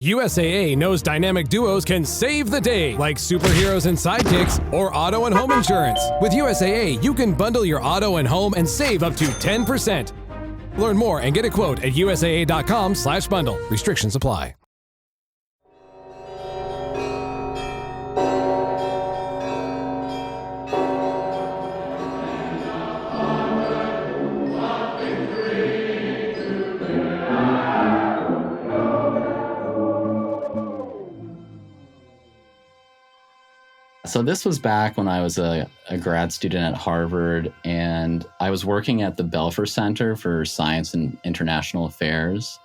USAA knows dynamic duos can save the day, like superheroes and sidekicks or auto and home insurance. With USAA, you can bundle your auto and home and save up to 10%. Learn more and get a quote at usaa.com/bundle. Restrictions apply. So this was back when I was a grad student at Harvard, and I was working at the Belfer Center for Science and International Affairs.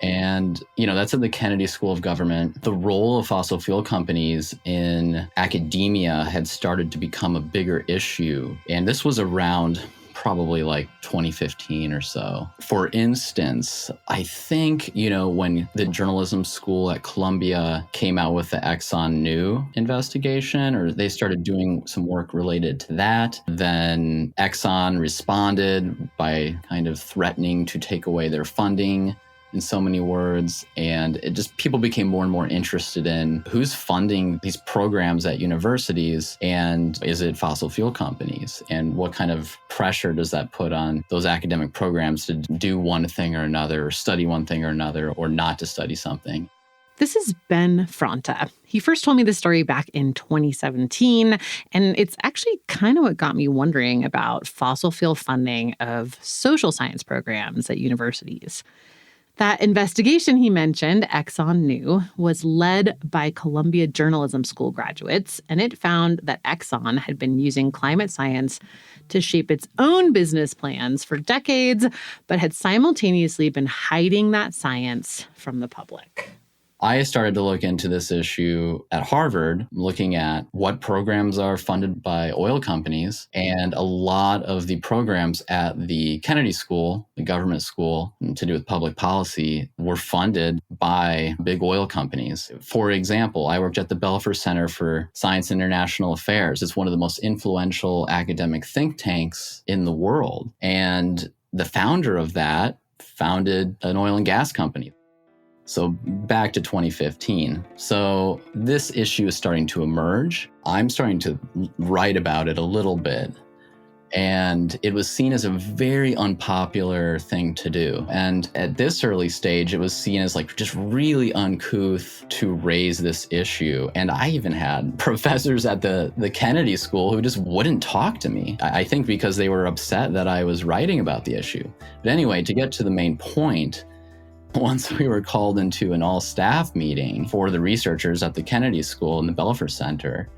And, that's at the Kennedy School of Government. The role of fossil fuel companies in academia had started to become a bigger issue. And this was around probably like 2015 or so. For instance, I think, when the journalism school at Columbia came out with the Exxon New investigation, or they started doing some work related to that, then Exxon responded by kind of threatening to take away their funding in so many words. And it just, people became more and more interested in who's funding these programs at universities, and is it fossil fuel companies? And what kind of pressure does that put on those academic programs to do one thing or another, or study one thing or another, or not to study something? This is Ben Fronta. He first told me this story back in 2017, and it's actually kind of what got me wondering about fossil fuel funding of social science programs at universities. That investigation he mentioned, Exxon New, was led by Columbia Journalism School graduates, and it found that Exxon had been using climate science to shape its own business plans for decades, but had simultaneously been hiding that science from the public. I started to look into this issue at Harvard, looking at what programs are funded by oil companies. And a lot of the programs at the Kennedy School, the government school, to do with public policy, were funded by big oil companies. For example, I worked at the Belfer Center for Science and International Affairs. It's one of the most influential academic think tanks in the world. And the founder of that founded an oil and gas company. So back to 2015. So this issue is starting to emerge. I'm starting to write about it a little bit. And it was seen as a very unpopular thing to do. And at this early stage, it was seen as like just really uncouth to raise this issue. And I even had professors at the Kennedy School who just wouldn't talk to me. I think because they were upset that I was writing about the issue. But anyway, to get to the main point, once we were called into an all-staff meeting for the researchers at the Kennedy School and the Belfer Center,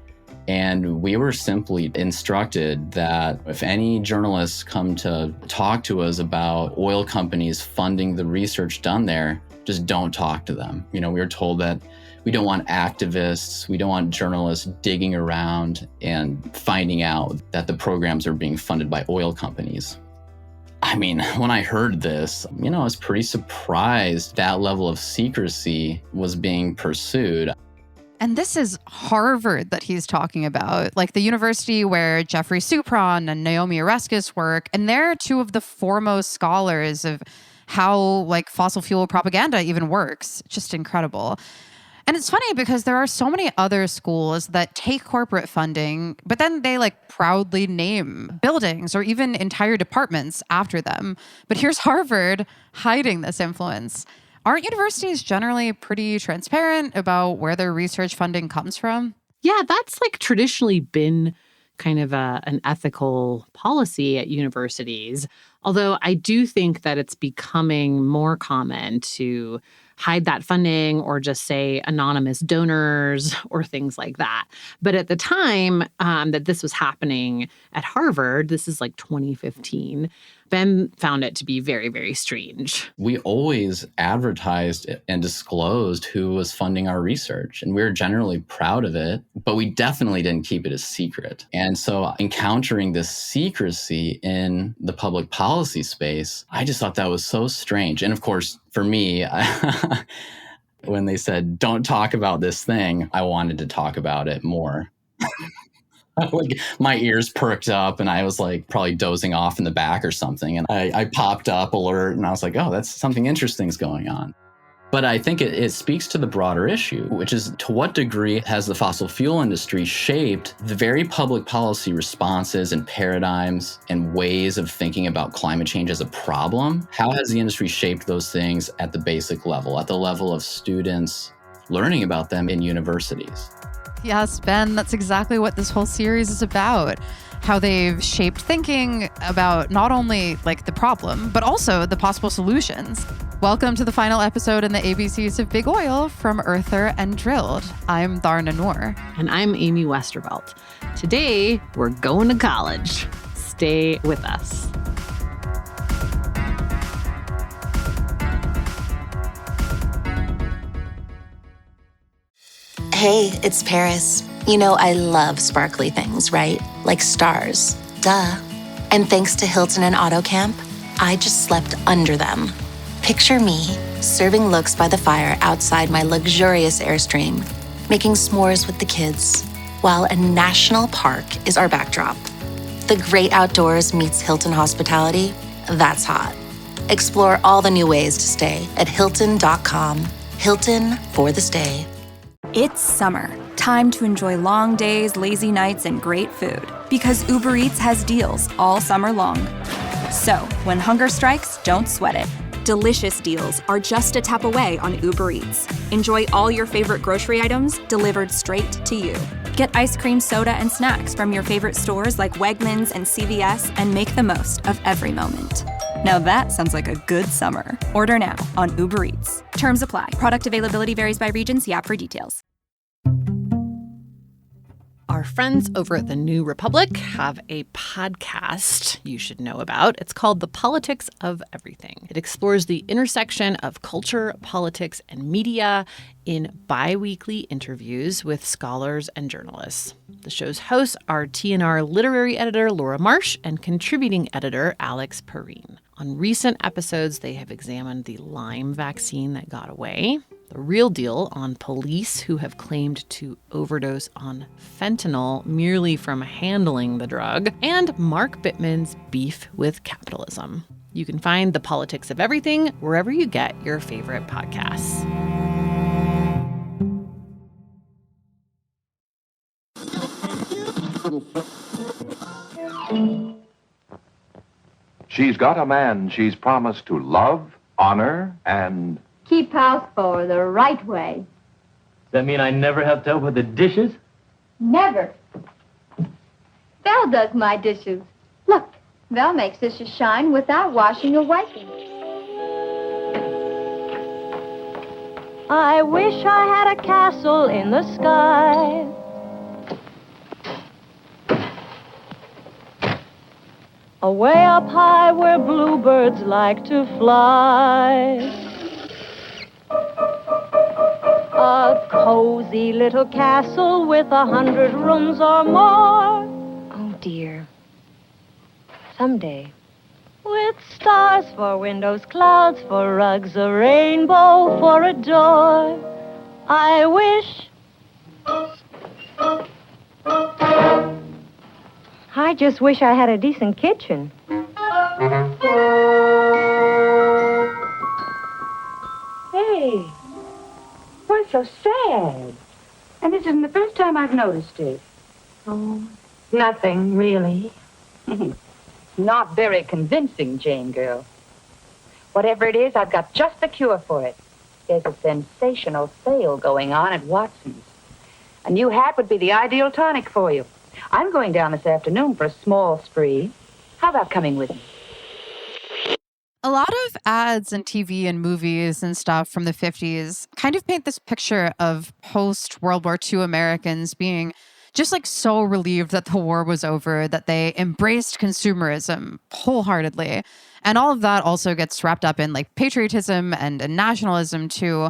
and we were simply instructed that if any journalists come to talk to us about oil companies funding the research done there, just don't talk to them. We were told that we don't want activists, we don't want journalists digging around and finding out that the programs are being funded by oil companies. I mean, when I heard this, I was pretty surprised that level of secrecy was being pursued. And this is Harvard that he's talking about, like the university where Jeffrey Supron and Naomi Oreskes work. And they're two of the foremost scholars of how fossil fuel propaganda even works. Just incredible. And it's funny because there are so many other schools that take corporate funding, but then they proudly name buildings or even entire departments after them. But here's Harvard hiding this influence. Aren't universities generally pretty transparent about where their research funding comes from? Yeah, that's traditionally been kind of an ethical policy at universities. Although I do think that it's becoming more common to hide that funding or just say anonymous donors or things like that. But at the time that this was happening at Harvard, this is 2015, Ben found it to be very, very strange. We always advertised and disclosed who was funding our research, and we were generally proud of it, but we definitely didn't keep it a secret. And so encountering this secrecy in the public policy space, I just thought that was so strange. And of course, for me, when they said, don't talk about this thing, I wanted to talk about it more. My ears perked up and I was probably dozing off in the back or something. And I popped up alert and I was like, oh, that's something interesting is going on. But I think it speaks to the broader issue, which is to what degree has the fossil fuel industry shaped the very public policy responses and paradigms and ways of thinking about climate change as a problem? How has the industry shaped those things at the basic level, at the level of students learning about them in universities? Yes, Ben, that's exactly what this whole series is about. How they've shaped thinking about not only like the problem, but also the possible solutions. Welcome to the final episode in the ABCs of Big Oil from Earther and Drilled. I'm Dharna Noor. And I'm Amy Westervelt. Today, we're going to college. Stay with us. Hey, it's Paris. You know I love sparkly things, right? Like stars. Duh. And thanks to Hilton and AutoCamp, I just slept under them. Picture me, serving looks by the fire outside my luxurious Airstream, making s'mores with the kids, while a national park is our backdrop. The great outdoors meets Hilton hospitality. That's hot. Explore all the new ways to stay at Hilton.com. Hilton for the stay. It's summer. Time to enjoy long days, lazy nights, and great food. Because Uber Eats has deals all summer long. So, when hunger strikes, don't sweat it. Delicious deals are just a tap away on Uber Eats. Enjoy all your favorite grocery items delivered straight to you. Get ice cream, soda, and snacks from your favorite stores like Wegmans and CVS and make the most of every moment. Now that sounds like a good summer. Order now on Uber Eats. Terms apply. Product availability varies by region. See app for details. Our friends over at the New Republic have a podcast you should know about. It's called The Politics of Everything. It explores the intersection of culture, politics, and media in bi-weekly interviews with scholars and journalists. The show's hosts are TNR literary editor Laura Marsh and contributing editor Alex Perrine. On recent episodes, they have examined the Lyme vaccine that got away, the real deal on police who have claimed to overdose on fentanyl merely from handling the drug, and Mark Bittman's beef with capitalism. You can find The Politics of Everything wherever you get your favorite podcasts. She's got a man she's promised to love, honor, and... keep house for the right way. Does that mean I never have to help with the dishes? Never. Val does my dishes. Look, Val makes dishes shine without washing or wiping. I wish I had a castle in the sky. Away up high where bluebirds like to fly. A cozy little castle with 100 rooms or more. Oh, dear. Someday. With stars for windows, clouds for rugs, a rainbow for a door. I wish... I just wish I had a decent kitchen. Hey, what's so sad? And this isn't the first time I've noticed it. Oh, nothing, really. Not very convincing, Jane girl. Whatever it is, I've got just the cure for it. There's a sensational sale going on at Watson's. A new hat would be the ideal tonic for you. I'm going down this afternoon for a small spree. How about coming with me? A lot of ads and TV and movies and stuff from the 50s kind of paint this picture of post-World War II Americans being just like so relieved that the war was over, that they embraced consumerism wholeheartedly. And all of that also gets wrapped up in like patriotism and nationalism too.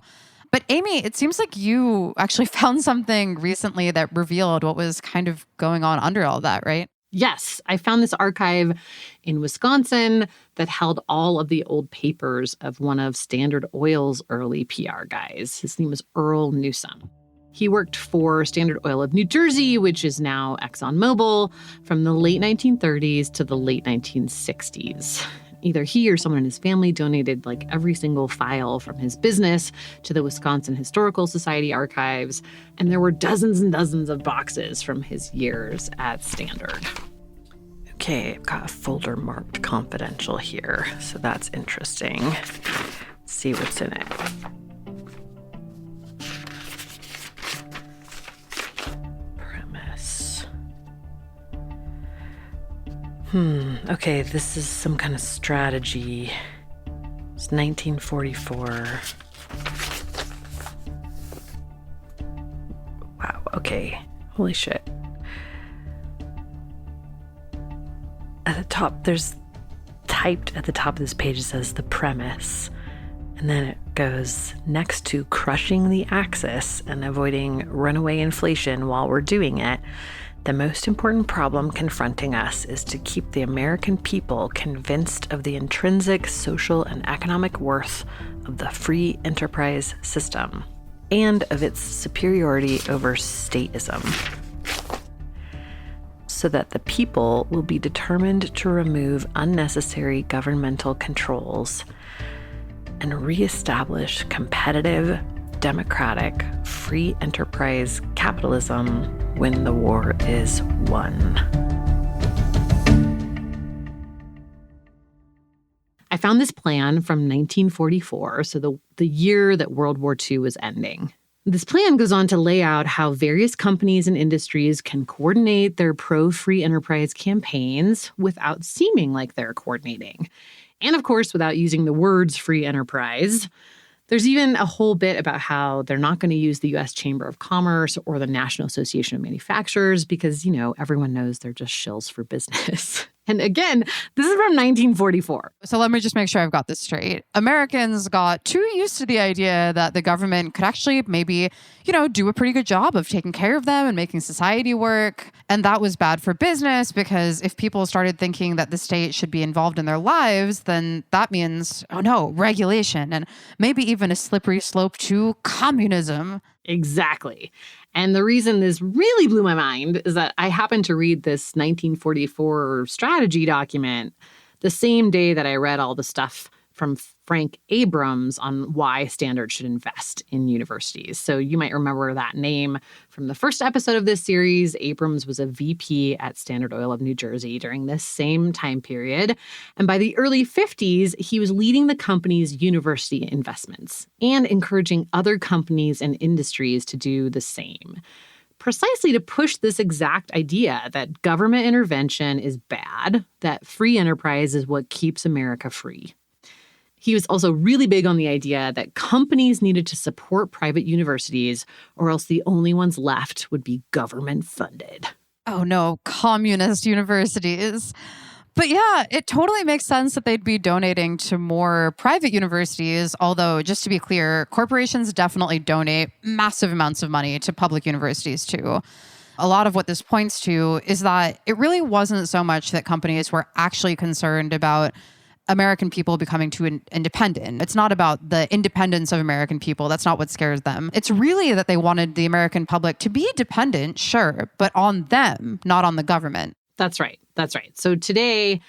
But Amy, it seems like you actually found something recently that revealed what was kind of going on under all that, right? Yes, I found this archive in Wisconsin that held all of the old papers of one of Standard Oil's early PR guys. His name was Earl Newsom. He worked for Standard Oil of New Jersey, which is now ExxonMobil, from the late 1930s to the late 1960s. Either he or someone in his family donated like every single file from his business to the Wisconsin Historical Society archives, and there were dozens and dozens of boxes from his years at Standard. Okay, I've got a folder marked confidential here, so that's interesting. Let's see what's in it. Premise. Okay, this is some kind of strategy. It's 1944. Wow, okay. Holy shit. At the top, there's typed at the top of this page, it says the premise. And then it goes next to crushing the axis and avoiding runaway inflation while we're doing it. The most important problem confronting us is to keep the American people convinced of the intrinsic social and economic worth of the free enterprise system and of its superiority over statism, so that the people will be determined to remove unnecessary governmental controls and reestablish competitive, democratic, free enterprise capitalism when the war is won. I found this plan from 1944, so the year that World War II was ending. This plan goes on to lay out how various companies and industries can coordinate their pro-free enterprise campaigns without seeming like they're coordinating. And of course, without using the words free enterprise. There's even a whole bit about how they're not going to use the U.S. Chamber of Commerce or the National Association of Manufacturers because, everyone knows they're just shills for business. And again, this is from 1944. So let me just make sure I've got this straight. Americans got too used to the idea that the government could actually maybe, do a pretty good job of taking care of them and making society work. And that was bad for business because if people started thinking that the state should be involved in their lives, then that means, regulation and maybe even a slippery slope to communism. Exactly. And the reason this really blew my mind is that I happened to read this 1944 strategy document the same day that I read all the stuff from Frank Abrams on why Standard should invest in universities. So you might remember that name from the first episode of this series. Abrams was a VP at Standard Oil of New Jersey during this same time period. And by the early 50s, he was leading the company's university investments and encouraging other companies and industries to do the same, precisely to push this exact idea that government intervention is bad, that free enterprise is what keeps America free. He was also really big on the idea that companies needed to support private universities or else the only ones left would be government funded. Oh no, communist universities. But yeah, it totally makes sense that they'd be donating to more private universities, although just to be clear, corporations definitely donate massive amounts of money to public universities too. A lot of what this points to is that it really wasn't so much that companies were actually concerned about American people becoming too independent. It's not about the independence of American people. That's not what scares them. It's really that they wanted the American public to be dependent, sure, but on them, not on the government. That's right. That's right. So today,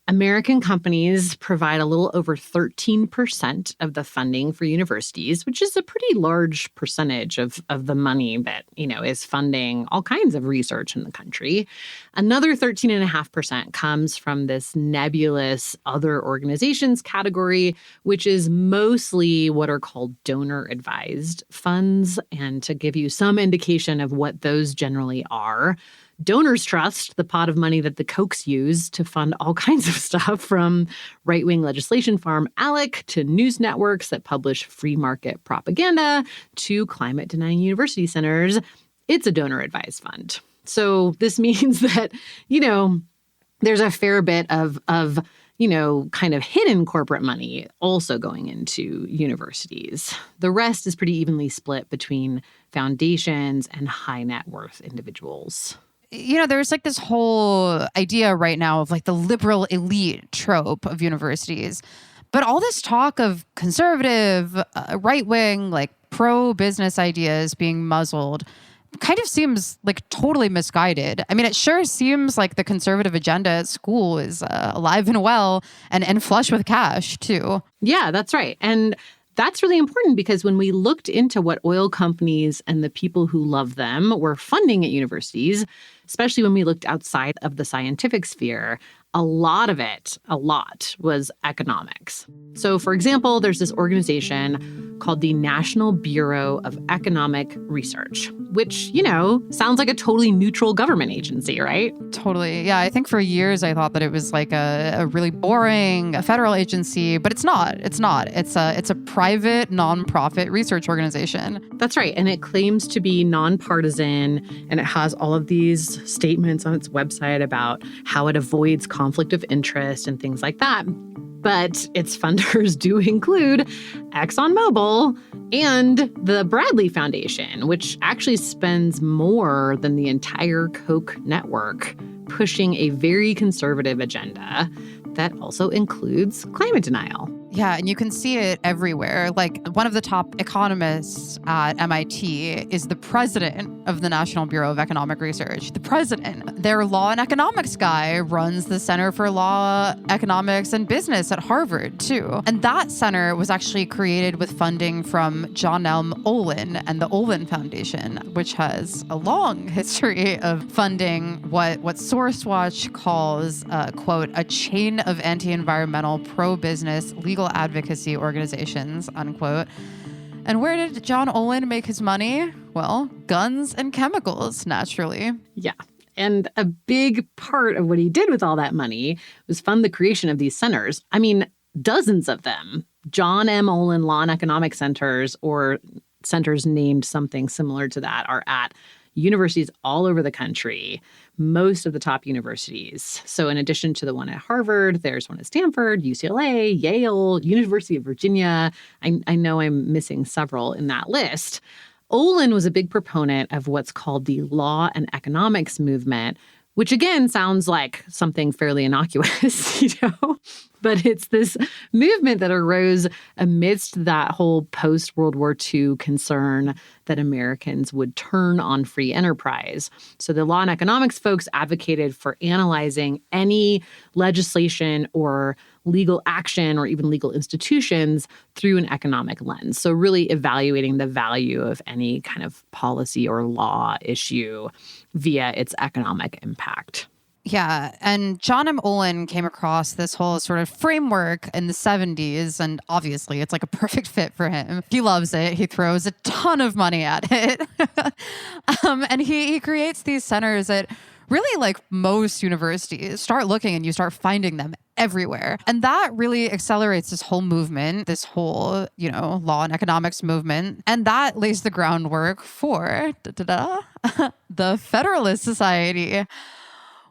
American companies provide a little over 13% of the funding for universities, which is a pretty large percentage of the money that, is funding all kinds of research in the country. Another 13.5% comes from this nebulous other organizations category, which is mostly what are called donor-advised funds. And to give you some indication of what those generally are, Donors Trust, the pot of money that the Kochs use to fund all kinds of stuff from right-wing legislation farm ALEC to news networks that publish free market propaganda to climate-denying university centers. It's a donor-advised fund. So this means that, there's a fair bit of kind of hidden corporate money also going into universities. The rest is pretty evenly split between foundations and high net worth individuals. There's like this whole idea right now of like the liberal elite trope of universities. But all this talk of conservative, right-wing, like pro-business ideas being muzzled, kind of seems like totally misguided. I mean, it sure seems like the conservative agenda at school is alive and well and flush with cash, too. Yeah, that's right. And that's really important because when we looked into what oil companies and the people who love them were funding at universities, especially when we looked outside of the scientific sphere, a lot was economics. So, for example, there's this organization called the National Bureau of Economic Research, which, sounds like a totally neutral government agency, right? Totally. Yeah, I think for years I thought that it was like a really boring federal agency, but it's not. It's not. It's a private nonprofit research organization. That's right. And it claims to be nonpartisan, and it has all of these statements on its website about how it avoids conflict of interest and things like that. But its funders do include ExxonMobil and the Bradley Foundation, which actually spends more than the entire Koch network pushing a very conservative agenda that also includes climate denial. Yeah, and you can see it everywhere. Like, one of the top economists at MIT is the president of the National Bureau of Economic Research. The president. Their law and economics guy runs the Center for Law, Economics, and Business at Harvard, too. And that center was actually created with funding from John M. Olin and the Olin Foundation, which has a long history of funding what SourceWatch calls, quote, a chain of anti-environmental, pro-business, legal advocacy organizations, unquote. And where did John Olin make his money? Well, guns and chemicals, naturally. Yeah. And a big part of what he did with all that money was fund the creation of these centers. I mean, dozens of them. John M. Olin Law and Economic Centers, or centers named something similar to that, are at universities all over the country, most of the top universities. So in addition to the one at Harvard, there's one at Stanford, UCLA, Yale, University of Virginia. I know I'm missing several in that list. Olin was a big proponent of what's called the law and economics movement, which again sounds like something fairly innocuous, But it's this movement that arose amidst that whole post-World War II concern that Americans would turn on free enterprise. So the law and economics folks advocated for analyzing any legislation or legal action or even legal institutions through an economic lens. So really evaluating the value of any kind of policy or law issue via its economic impact. Yeah, and John M. Olin came across this whole sort of framework in the 70s, and obviously it's like a perfect fit for him. He loves it. He throws a ton of money at it. And he creates these centers at really, like most universities. Start looking and you start finding them everywhere. And that really accelerates this whole movement, this whole, law and economics movement. And that lays the groundwork for the Federalist Society,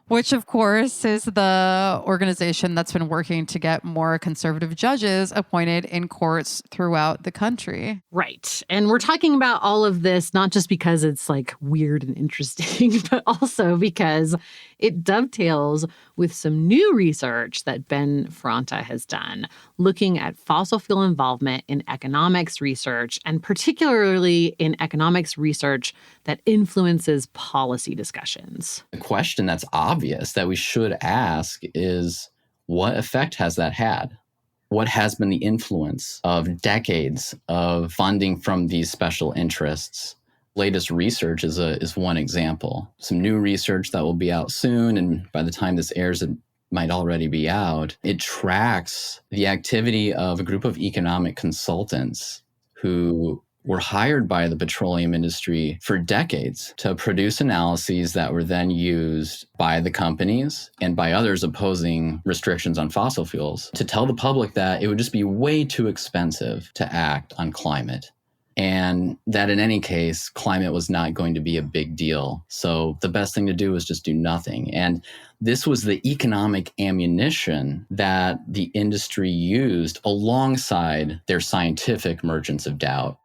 which, of course, is the organization that's been working to get more conservative judges appointed in courts throughout the country. Right. And we're talking about all of this not just because it's like weird and interesting, but also because it dovetails with some new research that Ben Fronta has done, looking at fossil fuel involvement in economics research, and particularly in economics research that influences policy discussions. The question that's obvious that we should ask is, what effect has that had? What has been the influence of decades of funding from these special interests? Latest research is one example. Some new research that will be out soon, and by the time this airs, it might already be out. It tracks the activity of a group of economic consultants who were hired by the petroleum industry for decades to produce analyses that were then used by the companies and by others opposing restrictions on fossil fuels to tell the public that it would just be way too expensive to act on climate. And that in any case, climate was not going to be a big deal. So the best thing to do was just do nothing. And this was the economic ammunition that the industry used alongside their scientific merchants of doubt.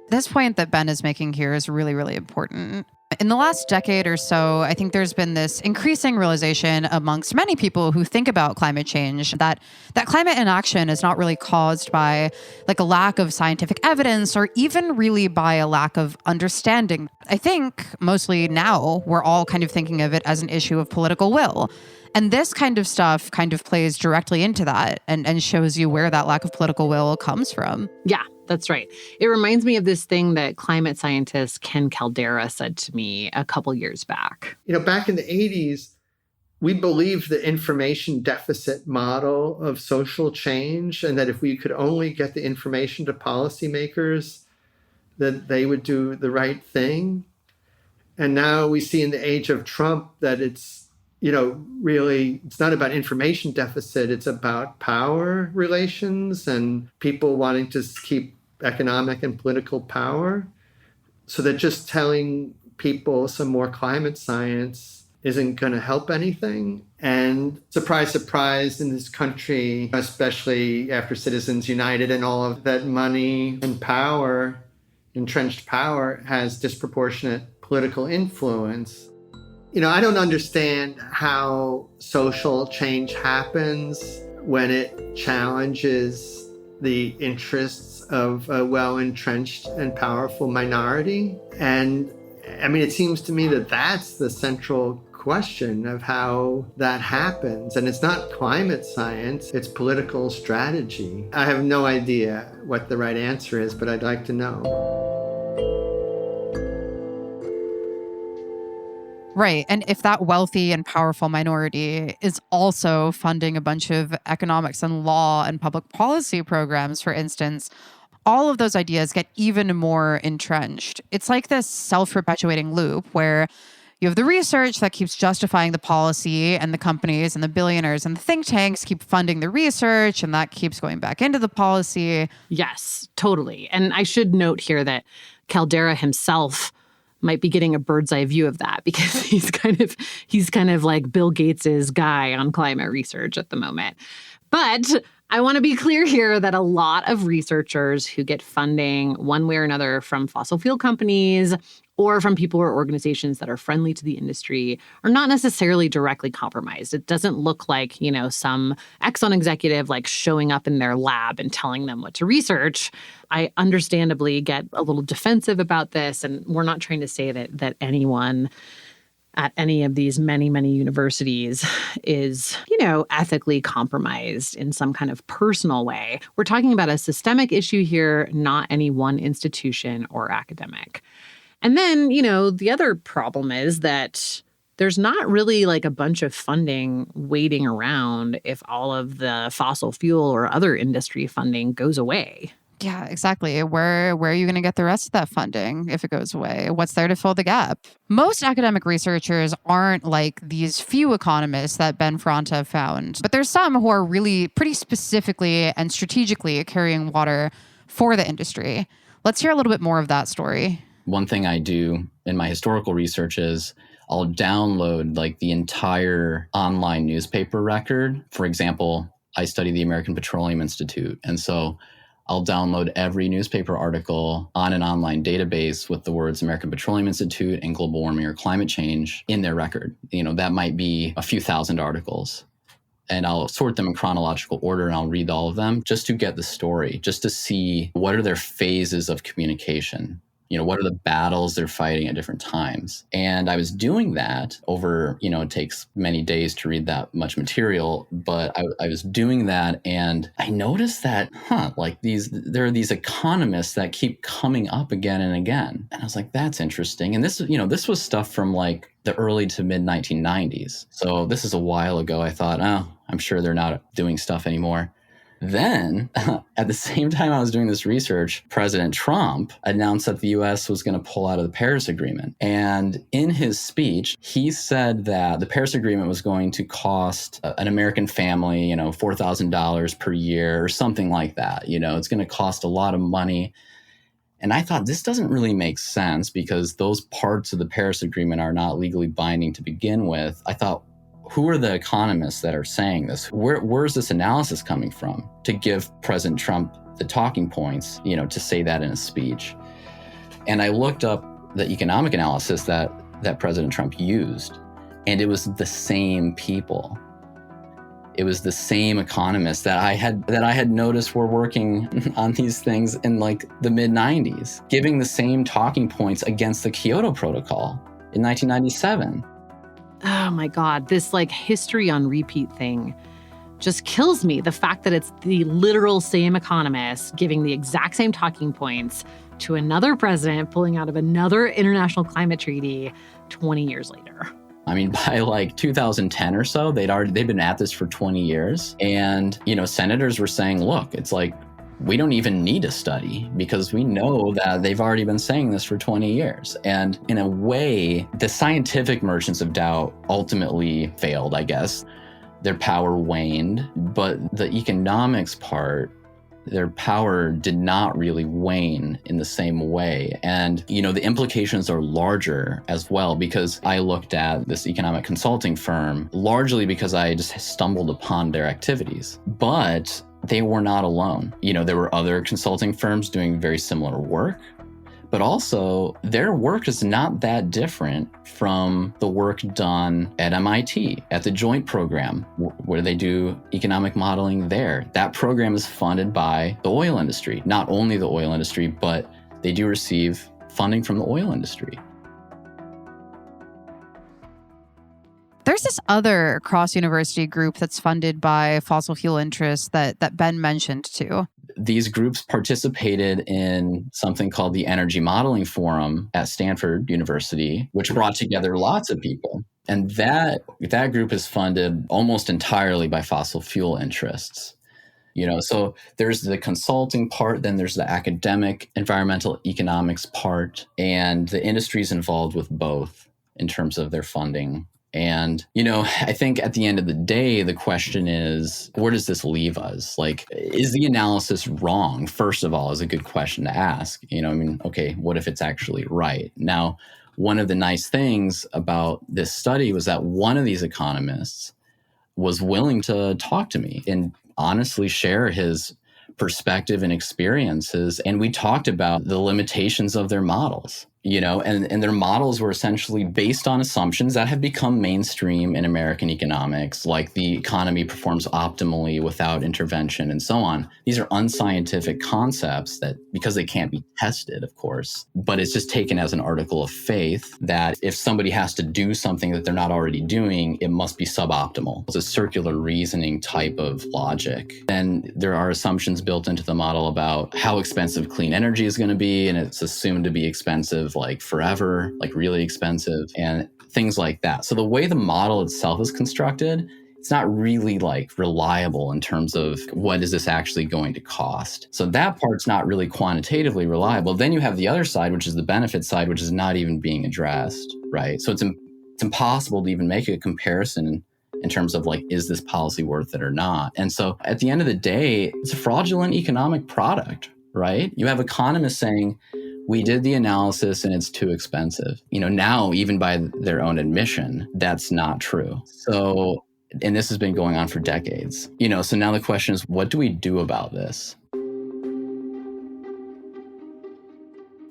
This point that Ben is making here is really, really important. In the last decade or so, I think there's been this increasing realization amongst many people who think about climate change that climate inaction is not really caused by like a lack of scientific evidence or even really by a lack of understanding. I think mostly now we're all kind of thinking of it as an issue of political will. And this kind of stuff kind of plays directly into that and shows you where that lack of political will comes from. Yeah, that's right. It reminds me of this thing that climate scientist Ken Caldera said to me a couple years back. Back in the 80s, we believed the information deficit model of social change, and that if we could only get the information to policymakers, that they would do the right thing. And now we see in the age of Trump that it's really, it's not about information deficit. It's about power relations and people wanting to keep economic and political power. So that just telling people some more climate science isn't going to help anything. And surprise, surprise, in this country, especially after Citizens United and all of that money and power, entrenched power, has disproportionate political influence. I don't understand how social change happens when it challenges the interests of a well-entrenched and powerful minority. And it seems to me that that's the central question of how that happens. And it's not climate science, it's political strategy. I have no idea what the right answer is, but I'd like to know. Right. And if that wealthy and powerful minority is also funding a bunch of economics and law and public policy programs, for instance, all of those ideas get even more entrenched. It's like this self-perpetuating loop where you have the research that keeps justifying the policy, and the companies and the billionaires and the think tanks keep funding the research, and that keeps going back into the policy. Yes, totally. And I should note here that Caldera himself might be getting a bird's eye view of that because he's kind of like Bill Gates's guy on climate research at the moment. But I want to be clear here that a lot of researchers who get funding one way or another from fossil fuel companies or from people or organizations that are friendly to the industry are not necessarily directly compromised. It doesn't look like, some Exxon executive like showing up in their lab and telling them what to research. I understandably get a little defensive about this, and we're not trying to say that anyone at any of these many, many universities is, ethically compromised in some kind of personal way. We're talking about a systemic issue here, not any one institution or academic. And then, the other problem is that there's not really like a bunch of funding waiting around if all of the fossil fuel or other industry funding goes away. Yeah, exactly. Where are you going to get the rest of that funding if it goes away? What's there to fill the gap? Most academic researchers aren't like these few economists that Ben Fronta found, but there's some who are really pretty specifically and strategically carrying water for the industry. Let's hear a little bit more of that story. One thing I do in my historical research is I'll download like the entire online newspaper record. For example, I study the American Petroleum Institute. And so I'll download every newspaper article on an online database with the words American Petroleum Institute and global warming or climate change in their record. That might be a few thousand articles. And I'll sort them in chronological order and I'll read all of them just to get the story, just to see what are their phases of communication. What are the battles they're fighting at different times? And I was doing that over, it takes many days to read that much material, but I was doing that and I noticed that, there are these economists that keep coming up again and again. And I was like, that's interesting. And this was stuff from like the early to mid 1990s. So this is a while ago. I thought, I'm sure they're not doing stuff anymore. Then, at the same time I was doing this research, President Trump announced that the U.S. was going to pull out of the Paris Agreement. And in his speech, he said that the Paris Agreement was going to cost an American family, $4,000 per year or something like that. It's going to cost a lot of money. And I thought this doesn't really make sense because those parts of the Paris Agreement are not legally binding to begin with. I thought, who are the economists that are saying this? Where's this analysis coming from to give President Trump the talking points, to say that in a speech? And I looked up the economic analysis that that President Trump used. And it was the same people. It was the same economists that I had noticed were working on these things in like the mid-90s, giving the same talking points against the Kyoto Protocol in 1997. Oh my God, this like history on repeat thing just kills me. The fact that it's the literal same economists giving the exact same talking points to another president pulling out of another international climate treaty 20 years later. I mean, by like 2010 or so, they'd been at this for 20 years. And, senators were saying, look, it's like, we don't even need a study because we know that they've already been saying this for 20 years. And in a way, the scientific merchants of doubt ultimately failed, I guess. Their power waned, but the economics part, their power did not really wane in the same way. And, the implications are larger as well, because I looked at this economic consulting firm largely because I just stumbled upon their activities. But they were not alone. There were other consulting firms doing very similar work, but also their work is not that different from the work done at MIT, at the Joint Program, where they do economic modeling there. That program is funded by the oil industry, not only the oil industry, but they do receive funding from the oil industry. There's this other cross-university group that's funded by fossil fuel interests that Ben mentioned too. These groups participated in something called the Energy Modeling Forum at Stanford University, which brought together lots of people. And that group is funded almost entirely by fossil fuel interests. So there's the consulting part, then there's the academic environmental economics part, and the industry is involved with both in terms of their funding. And, I think at the end of the day, the question is, where does this leave us? Like, is the analysis wrong? First of all, is a good question to ask. Okay, what if it's actually right? Now, one of the nice things about this study was that one of these economists was willing to talk to me and honestly share his perspective and experiences. And we talked about the limitations of their models. And their models were essentially based on assumptions that have become mainstream in American economics, like the economy performs optimally without intervention and so on. These are unscientific concepts that, because they can't be tested, of course, but it's just taken as an article of faith that if somebody has to do something that they're not already doing, it must be suboptimal. It's a circular reasoning type of logic. Then there are assumptions built into the model about how expensive clean energy is going to be, and it's assumed to be expensive like forever, like really expensive, and things like that. So the way the model itself is constructed, it's not really like reliable in terms of what is this actually going to cost. So that part's not really quantitatively reliable. Then you have the other side, which is the benefit side, which is not even being addressed, right? So it's impossible to even make a comparison in terms of like, is this policy worth it or not? And so at the end of the day, it's a fraudulent economic product, right? You have economists saying, we did the analysis and it's too expensive. Now, even by their own admission, that's not true. So, and this has been going on for decades. So now the question is, what do we do about this?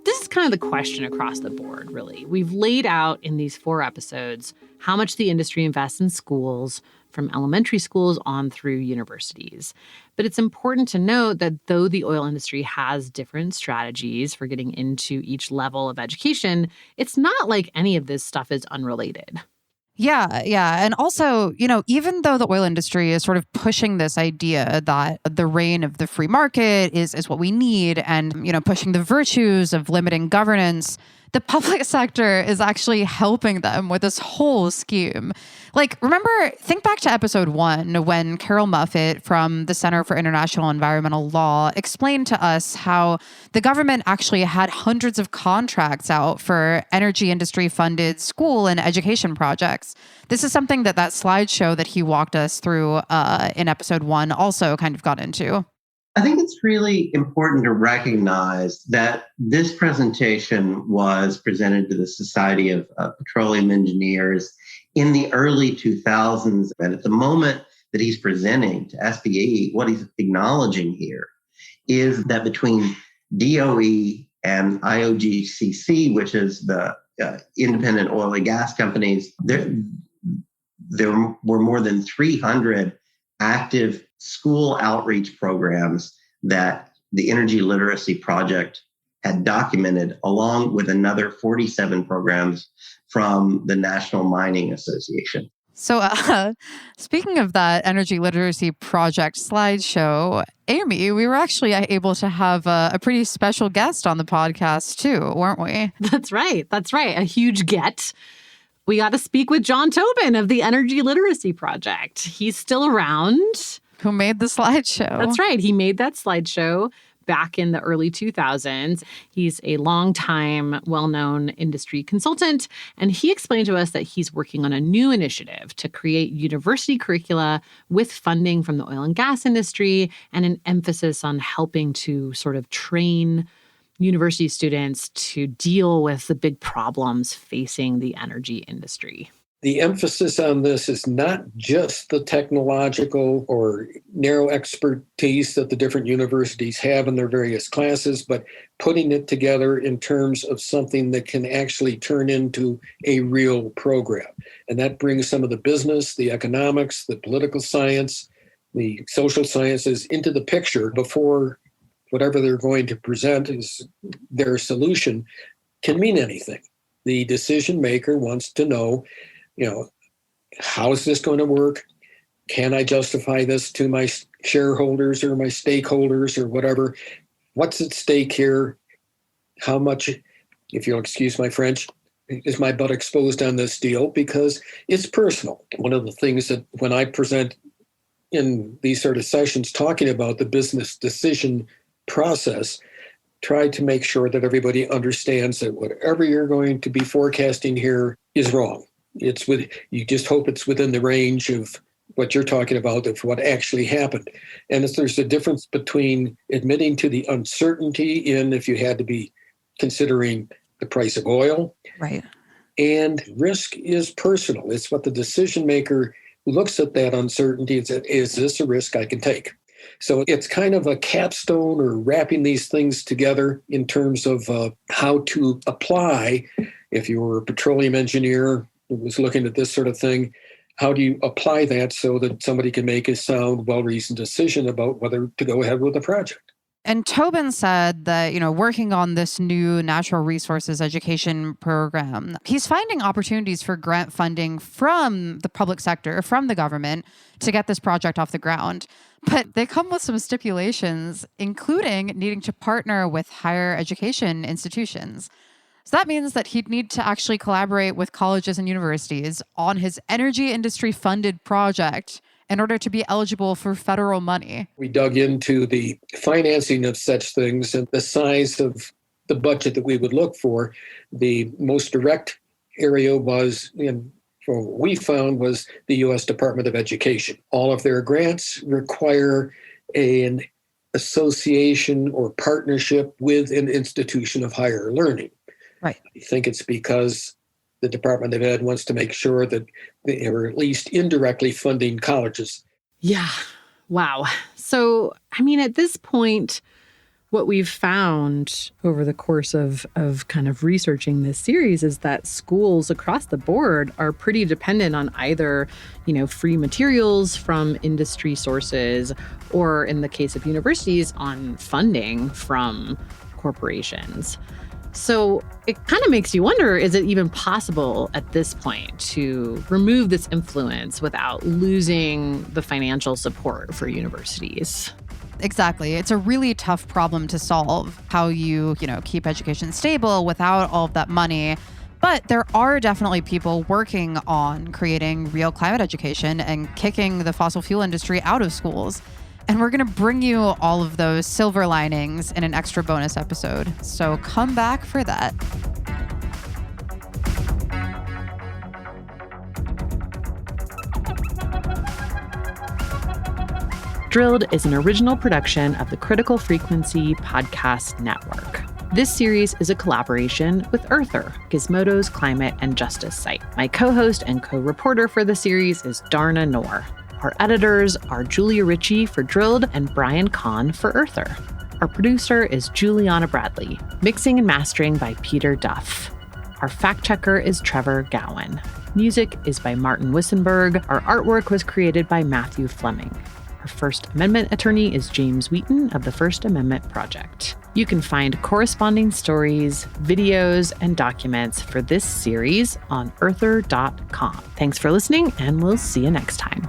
This is kind of the question across the board, really. We've laid out in these 4 episodes how much the industry invests in schools, from elementary schools on through universities. But it's important to note that though the oil industry has different strategies for getting into each level of education, it's not like any of this stuff is unrelated. Yeah. And also, even though the oil industry is sort of pushing this idea that the reign of the free market is what we need and, pushing the virtues of limiting governance, the public sector is actually helping them with this whole scheme. Like, think back to episode 1 when Carol Muffett from the Center for International Environmental Law explained to us how the government actually had hundreds of contracts out for energy industry funded school and education projects. This is something that slideshow that he walked us through in episode 1 also kind of got into. I think it's really important to recognize that this presentation was presented to the Society of Petroleum Engineers in the early 2000s. And at the moment that he's presenting to SPE, what he's acknowledging here is that between DOE and IOGCC, which is the independent oil and gas companies. There were more than 300 active school outreach programs that the Energy Literacy Project had documented, along with another 47 programs from the National Mining Association. So speaking of that Energy Literacy Project slideshow, Amy, we were actually able to have a pretty special guest on the podcast too, weren't we? That's right. A huge get. We got to speak with John Tobin of the Energy Literacy Project. He's still around. Who made the slideshow. That's right. He made that slideshow back in the early 2000s. He's a longtime, well-known industry consultant, and he explained to us that he's working on a new initiative to create university curricula with funding from the oil and gas industry and an emphasis on helping to sort of train university students to deal with the big problems facing the energy industry. The emphasis on this is not just the technological or narrow expertise that the different universities have in their various classes, but putting it together in terms of something that can actually turn into a real program. And that brings some of the business, the economics, the political science, the social sciences into the picture before whatever they're going to present as their solution can mean anything. The decision maker wants to know, how is this going to work? Can I justify this to my shareholders or my stakeholders or whatever? What's at stake here? How much, if you'll excuse my French, is my butt exposed on this deal? Because it's personal. One of the things that when I present in these sort of sessions talking about the business decision process, try to make sure that everybody understands that whatever you're going to be forecasting here is wrong. You just hope it's within the range of what you're talking about, of what actually happened. And there's a difference between admitting to the uncertainty in if you had to be considering the price of oil. Right. And risk is personal. It's what the decision maker looks at that uncertainty and says, is this a risk I can take? So it's kind of a capstone or wrapping these things together in terms of how to apply. If you were a petroleum engineer who was looking at this sort of thing, how do you apply that so that somebody can make a sound, well-reasoned decision about whether to go ahead with the project? And Tobin said that, working on this new natural resources education program, he's finding opportunities for grant funding from the public sector, from the government, to get this project off the ground. But they come with some stipulations, including needing to partner with higher education institutions. So that means that he'd need to actually collaborate with colleges and universities on his energy industry funded project in order to be eligible for federal money. We dug into the financing of such things and the size of the budget that we would look for. The most direct area was, from what we found, was the U.S. Department of Education. All of their grants require an association or partnership with an institution of higher learning. Right. I think it's because the Department of Ed wants to make sure that they are at least indirectly funding colleges. Yeah. Wow. So, at this point, what we've found over the course of kind of researching this series is that schools across the board are pretty dependent on either, free materials from industry sources, or in the case of universities, on funding from corporations. So it kind of makes you wonder, is it even possible at this point to remove this influence without losing the financial support for universities? Exactly. It's a really tough problem to solve, how you keep education stable without all of that money. But there are definitely people working on creating real climate education and kicking the fossil fuel industry out of schools. And we're going to bring you all of those silver linings in an extra bonus episode. So come back for that. Drilled is an original production of the Critical Frequency Podcast Network. This series is a collaboration with Earther, Gizmodo's climate and justice site. My co-host and co-reporter for the series is Darna Noor. Our editors are Julia Ritchie for Drilled and Brian Kahn for Earther. Our producer is Juliana Bradley. Mixing and mastering by Peter Duff. Our fact checker is Trevor Gowan. Music is by Martin Wissenberg. Our artwork was created by Matthew Fleming. Our First Amendment attorney is James Wheaton of the First Amendment Project. You can find corresponding stories, videos, and documents for this series on earther.com. Thanks for listening, and we'll see you next time.